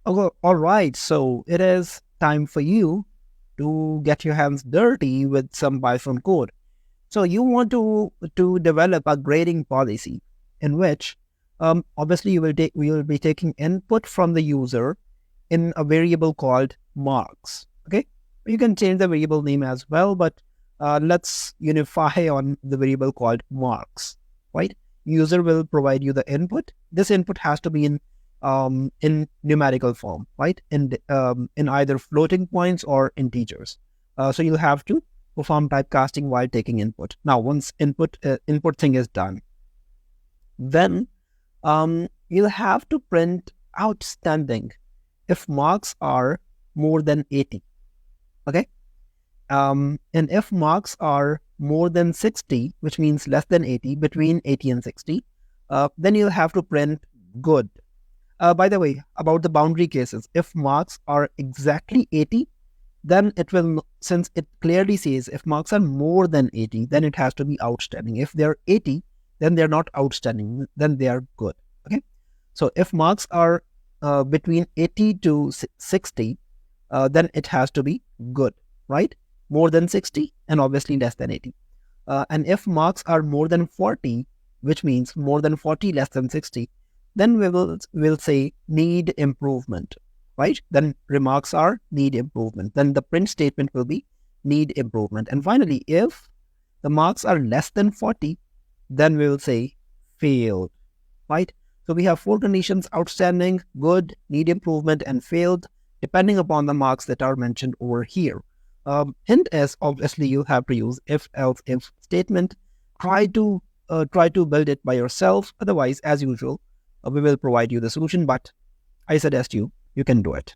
Oh, all right. So it is time for you to get your hands dirty with some Python code. So you want to develop a grading policy in which, obviously, we will be taking input from the user in a variable called marks. Okay, you can change the variable name as well, but let's unify on the variable called marks. Right, user will provide you the input. This input has to be in numerical form, right? In either floating points or integers. So you'll have to perform typecasting while taking input. Now, once input thing is done, then you'll have to print outstanding if marks are more than 80. Okay. And if marks are more than 60, which means less than 80, between 80 and 60, then you'll have to print good. By the way, about the boundary cases, if marks are exactly 80, then it will, since it clearly says if marks are more than 80, then it has to be outstanding. If they're 80, then they're not outstanding, then they are good. Okay. So if marks are between 80 to 60, then it has to be good, right? More than 60 and obviously less than 80. And if marks are more than 40, which means more than 40, less than 60, then we'll say need improvement, right? Then remarks are need improvement. Then the print statement will be need improvement. And finally, if the marks are less than 40, then we will say failed, right? So we have four conditions: outstanding, good, need improvement, and failed, depending upon the marks that are mentioned over here. Hint is obviously you have to use if else if statement. Try to build it by yourself. Otherwise, as usual, we will provide you the solution. But I suggest you can do it.